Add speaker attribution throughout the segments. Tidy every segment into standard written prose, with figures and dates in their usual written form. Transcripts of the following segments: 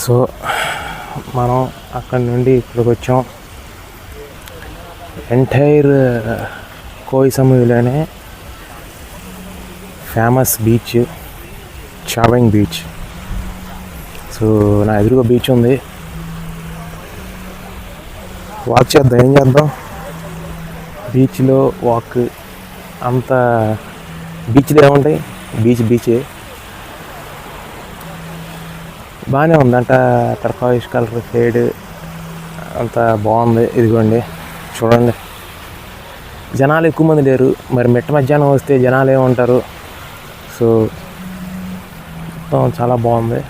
Speaker 1: So మనం అక్కడి నుండి ఇక్కడికి వచ్చాం. ఎంటైర్ కోయి సమూహంలోనే ఫేమస్ బీచ్ చావెంగ్ బీచ్. సో నా ఎదురుగా బీచ్ ఉంది, వాక్ చేద్దాం. ఏం చేద్దాం, బీచ్లో వాక్. అంత బీచ్లో ఏముంటాయి, బీచే బాగానే ఉంది అంట. టర్కాయిష్ కలర్ షేడ్ అంత బాగుంది. ఇదిగోండి చూడండి, జనాలు ఎక్కువ మంది లేరు. మరి మిట్ట మధ్యాహ్నం వస్తే జనాలు ఏమంటారు. సో మొత్తం చాలా బాగుంది.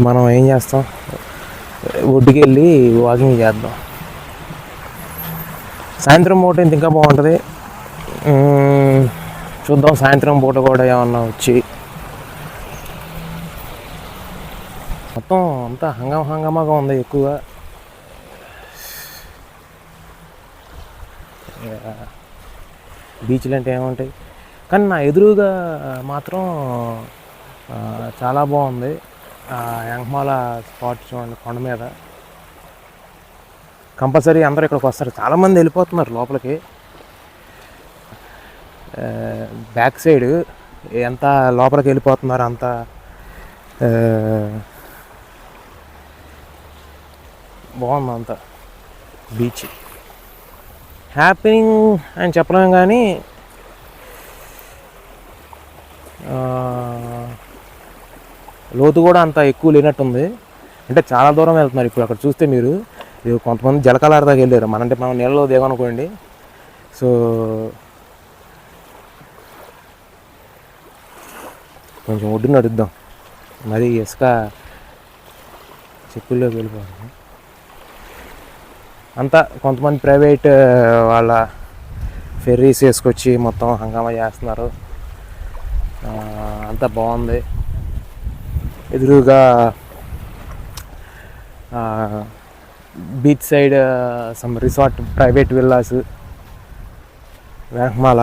Speaker 1: మనం ఏం చేస్తాం, ఒడ్డుకి వెళ్ళి వాకింగ్ చేద్దాం. సాయంత్రం పూట ఇంకా బాగుంటుంది. చూద్దాం సాయంత్రం పూట కూడా ఏమన్నా వచ్చి. మొత్తం అంతా హంగామాగా ఉంది ఎక్కువగా. బీచ్లు అంటే ఏముంటాయి, కానీ నా ఎదురుగా మాత్రం చాలా బాగుంది. యాంగ్మాల స్పాట్ చూడండి, కొండ మీద. కంపల్సరీ అందరూ ఇక్కడికి వస్తారు. చాలామంది వెళ్ళిపోతున్నారు లోపలికి. బ్యాక్ సైడ్ ఎంత లోపలికి వెళ్ళిపోతున్నారు అంత బాగుంది అంత బీచ్. హ్యాపీనింగ్ అని చెప్పలేం, కానీ లోతు కూడా అంత ఎక్కువ లేనట్టుంది. అంటే చాలా దూరం వెళ్తున్నారు. ఇప్పుడు అక్కడ చూస్తే మీరు కొంతమంది జలకలార దాకా వెళ్ళారు. మనంటే మనం నీళ్ళలో దిగనుకోండి. సో కొంచెం ఒడ్డు నడుద్దాం, మరి ఇసుక చెప్పుల్లోకి వెళ్ళిపోతుంది. అంతా కొంతమంది ప్రైవేట్ వాళ్ళ ఫెర్రీస్ వేసుకొచ్చి మొత్తం హంగామా చేస్తున్నారు. అంతా బాగుంది. ఎదురుగా beach side some resort private villas, వెంకమాల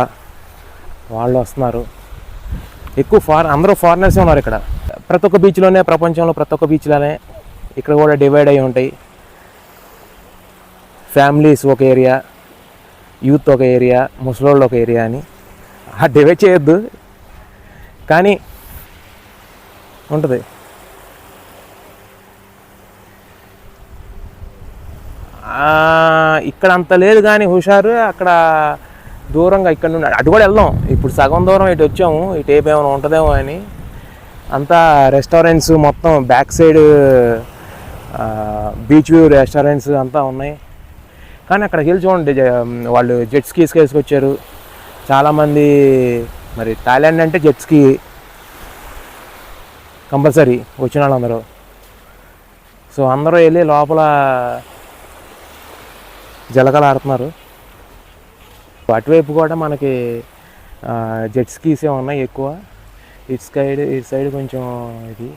Speaker 1: వాళ్ళు వస్తున్నారు. ఎక్కువ అందరూ ఫారినర్సే ఉన్నారు ఇక్కడ. ప్రతి ఒక్క బీచ్లోనే, ప్రపంచంలో ప్రతి ఒక్క బీచ్లోనే ఇక్కడ కూడా డివైడ్ అయి ఉంటాయి. ఫ్యామిలీస్ ఒక ఏరియా, యూత్ ఒక ఏరియా, ముసలోళ్ళు ఒక ఏరియా అని. డివైడ్ చేయొద్దు, కానీ ఉంటుంది. ఇక్కడ అంత లేదు కానీ హుషారు. అక్కడ దూరంగా ఇక్కడ నుండి అటు కూడా వెళ్దాం. ఇప్పుడు సగం దూరం ఇటు వచ్చాము, ఇటు ఏమైనా ఉంటుందేమో అని. అంతా రెస్టారెంట్స్ మొత్తం back side beach view restaurants అంతా ఉన్నాయి. కానీ అక్కడికి వెళ్ళి చూడండి, వాళ్ళు జెట్ స్కీస్కి వేసుకొచ్చారు చాలామంది. మరి థాయిలాండ్ అంటే జెట్ స్కీ కంపల్సరీ వచ్చిన వాళ్ళందరూ. సో అందరూ వెళ్ళి లోపల జలకలు ఆడుతున్నారు. అటువైపు కూడా మనకి జెట్ స్కీసే ఉన్నాయి ఎక్కువ. ఇటు సైడ్ కొంచెం ఇది.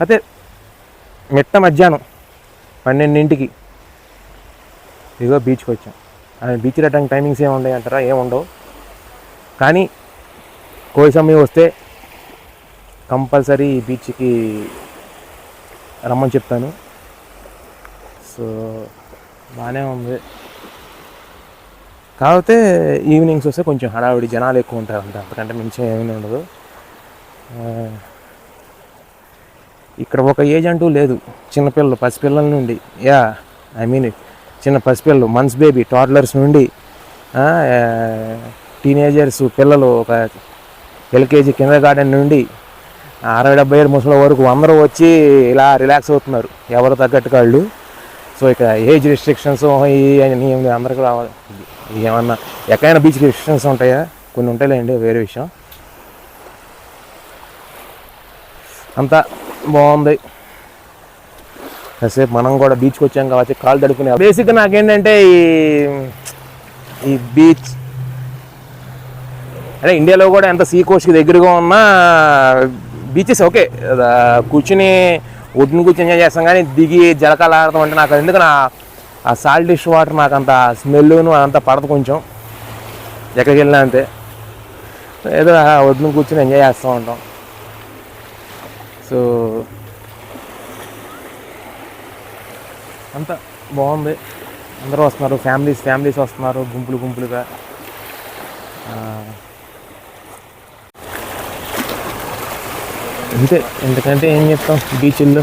Speaker 1: అయితే మిట్ట మధ్యాహ్నం 12ంటికి ఇదిగో బీచ్కి వచ్చాం. బీచ్ రిటర్న్ టైమింగ్స్ ఏముంటాయి అంటారా, ఏముండవు. కానీ కోయి సమయం వస్తే కంపల్సరీ బీచ్కి రమ్మని చెప్తాను. సో బాగానే ఉంది. కాకపోతే ఈవినింగ్స్ వస్తే కొంచెం హడావిడి, జనాలు ఎక్కువ ఉంటారు అంట. అంతకంటే మించి ఏమీ ఉండదు. ఇక్కడ ఒక ఏజ్ అంటూ లేదు. చిన్నపిల్లలు, పసిపిల్లల నుండి, చిన్న పసిపిల్లలు, మంత్స్ బేబీ, టాడ్లర్స్ నుండి టీనేజర్స్ పిల్లలు, ఒక ఎల్కేజీ కిండర్గార్టెన్ నుండి 60-70 ఏళ్ళ ముసలి వరకు అందరూ వచ్చి ఇలా రిలాక్స్ అవుతున్నారు, ఎవరు తగ్గట్టు వాళ్ళు. సో ఇక్కడ ఏజ్ రిస్ట్రిక్షన్స్ ఇవన్నీ అందరికీ రావాలి. ఏమన్నా ఎక్కడైనా బీచ్కి రిస్ట్రిక్షన్స్ ఉంటాయా? కొన్ని ఉంటాయిలేండి, వేరే విషయం. అంతా బాగుంది. కాసేపు మనం కూడా బీచ్కి వచ్చాం కాబట్టి కాలు తడుపుకునే. బేసిక్గా నాకేంటంటే ఈ బీచ్ అంటే ఇండియాలో కూడా ఎంత సీ కోస్ట్కి దగ్గరగా ఉన్నా బీచెస్ ఓకే, కూర్చుని ఒడ్డును కూర్చొని ఎంజాయ్ చేస్తాం. కానీ దిగి జలకాలు ఆడతాం అంటే నాకు ఎందుకు ఆ సాల్టిష్ వాటర్ నాకు అంత స్మెల్ను అంతా పడదు కొంచెం, ఎక్కడికి వెళ్ళినా అంతే. ఏదో వదిలి కూర్చొని ఎంజాయ్ చేస్తూ ఉంటాం. సో అంతా బాగుంది. అందరూ వస్తున్నారు, ఫ్యామిలీస్ వస్తున్నారు గుంపులుగా. అంతే, ఎందుకంటే ఏం చెప్తాం. బీచ్ల్లో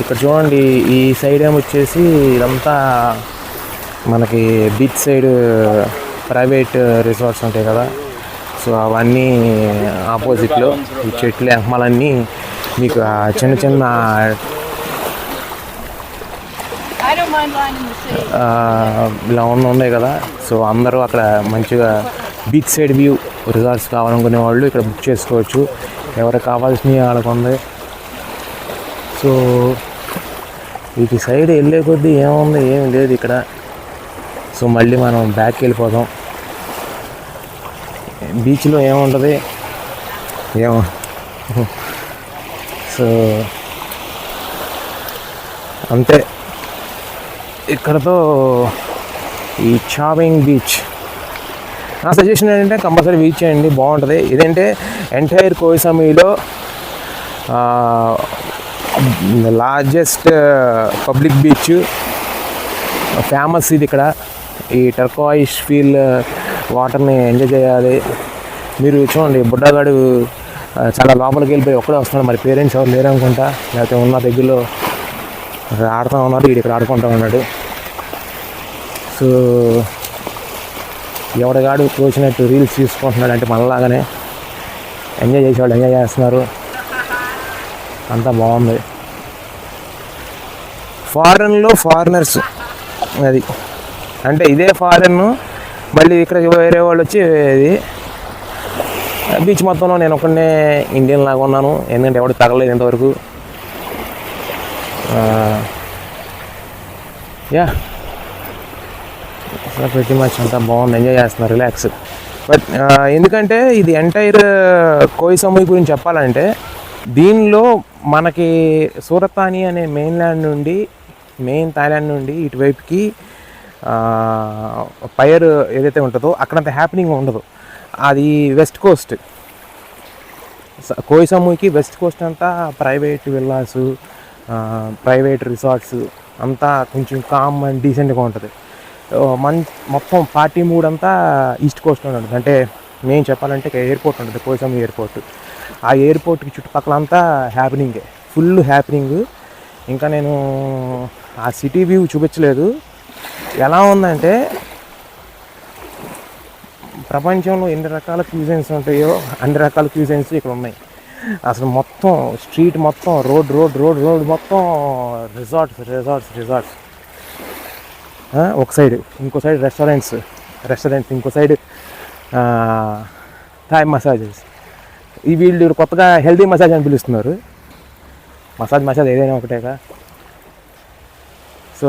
Speaker 1: ఇక్కడ చూడండి, ఈ సైడ్ ఏమొచ్చేసి ఇదంతా మనకి బీచ్ సైడ్ ప్రైవేట్ రిసార్ట్స్ ఉంటాయి కదా. సో అవన్నీ ఆపోజిట్లో ఈ చెట్లు ఎంకమాలన్నీ మీకు చిన్న ఇలా ఉన్నాయి కదా. సో అందరూ అక్కడ మంచిగా బీచ్ సైడ్ వ్యూ రిసార్ట్స్ కావాలనుకునే వాళ్ళు ఇక్కడ బుక్ చేసుకోవచ్చు. ఎవరికి కావాల్సినవి వాళ్ళకు ఉంది. సో వీటి సైడ్ వెళ్ళే కొద్దీ ఏముంది, ఏమి లేదు ఇక్కడ. సో మళ్ళీ మనం బ్యాక్కి వెళ్ళిపోదాం. బీచ్లో ఏముంటుంది ఏమో. సో అంతే, ఇక్కడతో ఈ చావింగ్ బీచ్. నా సజెషన్ ఏంటంటే కంపల్సరీ బీచ్ చేయండి, బాగుంటుంది. ఇదేంటే ఎంటైర్ కోయి సమీలో లార్జెస్ట్ పబ్లిక్ బీచ్, ఫేమస్ ఇది. ఇక్కడ ఈ టర్కాయిష్ ఫీల్ వాటర్ని ఎంజాయ్ చేయాలి. మీరు చూడండి, బుడ్డగాడు చాలా లోపలికి వెళ్ళిపోయి ఒక్కడే వస్తున్నాడు. మరి పేరెంట్స్ ఎవరు లేరు అనుకుంటా, లేకపోతే ఉన్న దగ్గరలో ఆడుతూ ఉన్నారు. వీడు ఇక్కడ ఆడుకుంటూ ఉన్నాడు. సో ఎవడగాడు తోచినట్టు రీల్స్ తీసుకుంటున్నాడు. అంటే మనలాగానే ఎంజాయ్ చేసేవాళ్ళు ఎంజాయ్ చేస్తున్నారు. అంతా బాగుంది. ఫారెన్లో ఫారినర్స్, అది అంటే ఇదే ఫారెన్, మళ్ళీ ఇక్కడ వేరే వాళ్ళు వచ్చి ఇది బీచ్ మొత్తంలో నేను ఒకనే ఇండియన్ లాగా ఉన్నాను. ఎందుకంటే ఎవడు తగలేదు ఇంతవరకు. యా, ప్రతి మచ్ అంతా బాగుంది, ఎంజాయ్ చేస్తున్నారు, రిలాక్స్. బట్ ఎందుకంటే ఇది ఎంటైర్ కోయి సమూహి గురించి చెప్పాలంటే, దీనిలో మనకి సూరతాని అనే మెయిన్ థాయిలాండ్ నుండి ఇటువైపుకి పైర్ ఏదైతే ఉంటుందో అక్కడంత హ్యాపెనింగ్ ఉండదు. అది వెస్ట్ కోస్ట్. కోయి సమూహికి వెస్ట్ కోస్ట్ అంతా ప్రైవేట్ విల్లాసు, ప్రైవేట్ రిసార్ట్స్ అంతా కొంచెం కామ్ అండ్ డీసెంట్గా ఉంటుంది. మొత్తం పార్టీ మూడ్ అంతా ఈస్ట్ కోస్ట్లో ఉంటుంది. అంటే మేము చెప్పాలంటే ఎయిర్పోర్ట్ ఉంటుంది, కోయి సమూహి ఎయిర్పోర్ట్. ఆ ఎయిర్పోర్ట్కి చుట్టుపక్కల అంతా హ్యాపెనింగే, ఫుల్ హ్యాపెనింగ్. ఇంకా నేను ఆ సిటీ వ్యూ చూపించలేదు. ఎలా ఉందంటే, ప్రపంచంలో ఎన్ని రకాల క్యూజైన్స్ ఉంటాయో అన్ని రకాల క్యూజైన్స్ ఇక్కడ ఉన్నాయి. అసలు మొత్తం స్ట్రీట్ మొత్తం రోడ్ మొత్తం రిసార్ట్స్. ఒక సైడ్, ఇంకో సైడ్ రెస్టారెంట్స్, ఇంకో సైడ్ థాయ్ మసాజెస్. ఈ వీళ్ళు కొత్తగా హెల్తీ మసాజ్ అని పిలుస్తున్నారు. మసాజ్ ఏదైనా ఒకటేగా. సో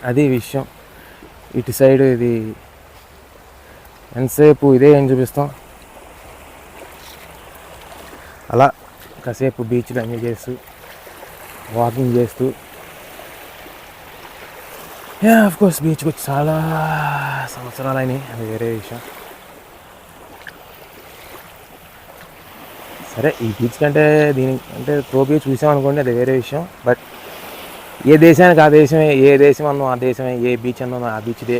Speaker 1: అది విషయం. ఇటు సైడ్ ఇది ఎంతసేపు ఇదే ఏం చూపిస్తాం. అలా కాసేపు బీచ్లో ఎంజాయ్ చేస్తూ, వాకింగ్ చేస్తూ. ఆఫ్ కోర్స్ బీచ్కి వచ్చి చాలా సంవత్సరాలు అయినాయి, అది వేరే విషయం. సరే, ఈ బీచ్ కంటే దీనికంటే బీచ్ చూసామనుకోండి, అది వేరే విషయం. బట్ ఏ దేశానికి ఆ దేశమే, ఏ దేశం అన్నో ఆ దేశమే, ఏ బీచ్ అన్నో ఆ బీచ్దే.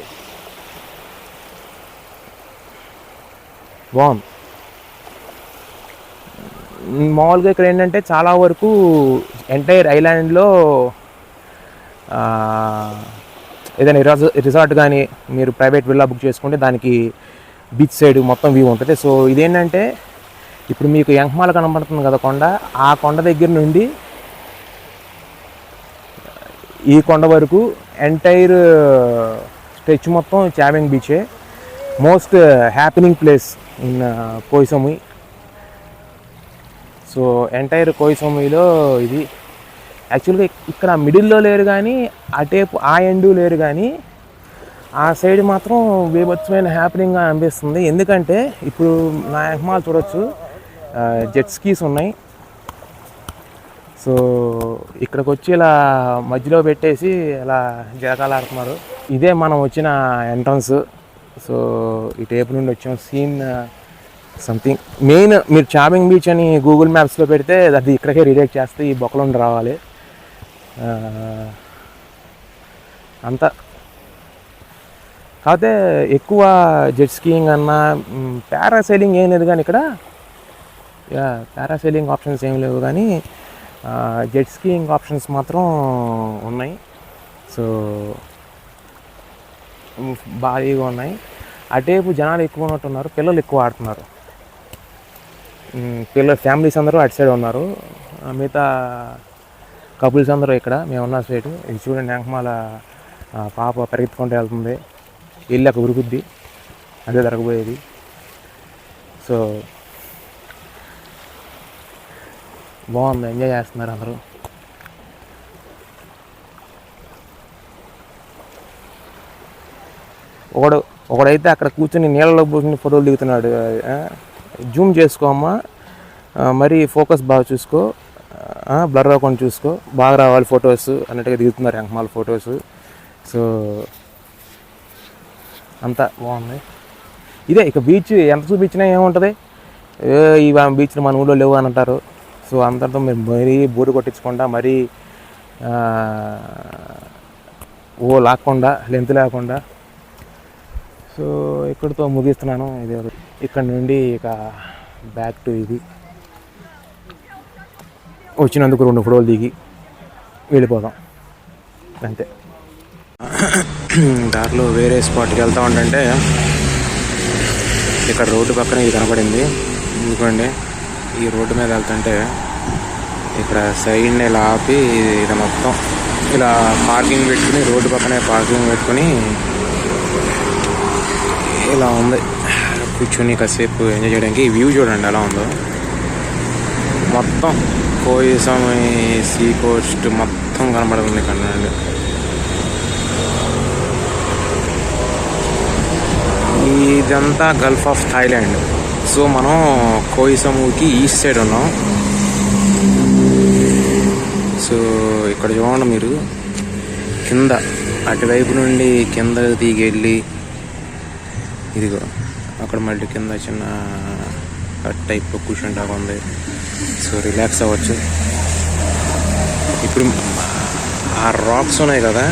Speaker 1: బాగుంది. మామూలుగా ఇక్కడ ఏంటంటే చాలా వరకు ఎంటైర్ ఐలాండ్లో ఏదైనా రిసార్ట్ కానీ మీరు ప్రైవేట్ విల్లా బుక్ చేసుకుంటే దానికి బీచ్ సైడ్ మొత్తం వ్యూ ఉంటుంది. సో ఇదేంటంటే, ఇప్పుడు మీకు ఎంకమాల కనబడుతుంది కదా కొండ, ఆ కొండ దగ్గర నుండి ఈ కొండ వరకు ఎంటైర్ స్ట్రెచ్ మొత్తం చావింగ్ బీచే. మోస్ట్ హ్యాపెనింగ్ ప్లేస్ ఇన్ కోయి సమూహి. సో ఎంటైర్ కోయి సమూహిలో ఇది యాక్చువల్గా ఇక్కడ మిడిల్లో లేరు కానీ, అటేపు ఆ ఎండు లేరు కానీ, ఆ సైడ్ మాత్రం బీభత్సమైన హ్యాపెనింగ్గా అనిపిస్తుంది. ఎందుకంటే ఇప్పుడు నా ఎంకమాల చూడొచ్చు, జెట్ స్కీస్ ఉన్నాయి. సో ఇక్కడికి వచ్చి ఇలా మధ్యలో పెట్టేసి ఇలా జలకాలు ఆడుతున్నారు. ఇదే మనం వచ్చిన ఎంట్రన్స్. సో ఈ టేపు నుండి వచ్చాం. సీన్ సంథింగ్ మెయిన్ మీరు చామింగ్ బీచ్ అని గూగుల్ మ్యాప్స్లో పెడితే అది ఇక్కడికే రిలేట్ చేస్తే ఈ బొక్కలో నుండి రావాలి. అంతా కాకపోతే ఎక్కువ జెట్ స్కీయింగ్ అన్నా పారాసైలింగ్ ఏం లేదు, కానీ ఇక్కడ పారాసైలింగ్ ఆప్షన్స్ ఏం లేవు, కానీ జెట్ స్కీయింగ్ ఆప్షన్స్ మాత్రం ఉన్నాయి. సో భారీగా ఉన్నాయి. అటేపు జనాలు ఎక్కువ ఉన్నట్టున్నారు, పిల్లలు ఎక్కువ ఆడుతున్నారు. ఫ్యామిలీస్ అందరూ అటు సైడ్ ఉన్నారు, మిగతా కపుల్స్ అందరూ ఇక్కడ, మేము ఉన్న సైడ్. ఇది చూడండి, వెంకమాల పాప పరిగెత్తుకుంటూ వెళ్తుంది, వెళ్ళాక ఉరుకుద్ది, అదే జరగబోయేది. సో బాగుంది, ఎంజాయ్ చేస్తున్నారు అందరూ. ఒకడైతే అక్కడ కూర్చొని నీళ్ళలో కూర్చొని ఫోటోలు దిగుతున్నాడు. జూమ్ చేసుకోమ్మా, మరి ఫోకస్ బాగా చూసుకో, బ్లర్ అవ్వకుండా చూసుకో, బాగా రావాలి ఫొటోస్ అన్నట్టుగా దిగుతున్నారు వెంకమాల ఫొటోస్. సో అంతా బాగుంది. ఇదే ఇక బీచ్ ఎంత చూపించినా ఏముంటుంది, ఈ బీచ్లు మన ఊళ్ళో లేవు అని అంటారు. సో అంతటితో మీరు మరీ బోటు కొట్టించకుండా, మరీ లాక్కుండా, లెంత్ లేకుండా. సో ఇక్కడితో ముగిస్తున్నాను. ఇది ఇక్కడ నుండి ఇక బ్యాక్ టు ఇది వచ్చినందుకు 2 ఫోటోలు దిగి వెళ్ళిపోదాం అంతే. దారిలో వేరే స్పాట్కి వెళ్తా ఉంటే ఇక్కడ రోడ్డు పక్కన ఇది కనపడింది. ఎందుకండి ఈ రోడ్డు మీద వెళ్తుంటే ఇక్కడ సైడ్ని ఇలా ఆపి ఇది మొత్తం ఇలా పార్కింగ్ పెట్టుకుని, రోడ్డు పక్కనే పార్కింగ్ పెట్టుకుని ఇలా ఉంది. కూర్చొని కాసేపు ఎంజాయ్ చేయడానికి. వ్యూ చూడండి ఎలా ఉందో, మొత్తం కోయిసం సీ కోస్ట్ మొత్తం కనబడుతుంది కనండి. ఇదంతా గల్ఫ్ ఆఫ్ థాయిలాండ్. సో మనం కోయిసముకి ఈస్ట్ సైడ్ ఉన్నాం. సో ఇక్కడ చూడండి మీరు, కింద అటువైపు నుండి కింద దిగి వెళ్ళి ఇదిగో అక్కడ మళ్ళీ కింద చిన్న టైప్లో కూర్చుంటాగా ఉంది. సో రిలాక్స్ అవ్వచ్చు. ఇప్పుడు ఆ రాక్స్ ఉన్నాయి కదా,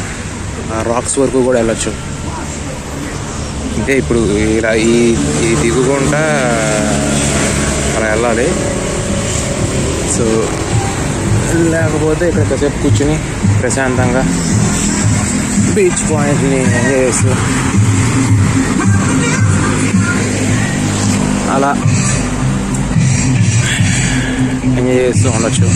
Speaker 1: ఆ రాక్స్ వరకు కూడా వెళ్ళచ్చు. అంటే ఇప్పుడు ఇలా ఈ దిగుకుంటా అలా వెళ్ళాలి. సో లేకపోతే ఇక్కడ కాసేపు కూర్చుని ప్రశాంతంగా బీచ్ పాయింట్ని ఎంజాయ్ చేస్తూ అలా ఎంజాయ్ చేస్తూ ఉండొచ్చు.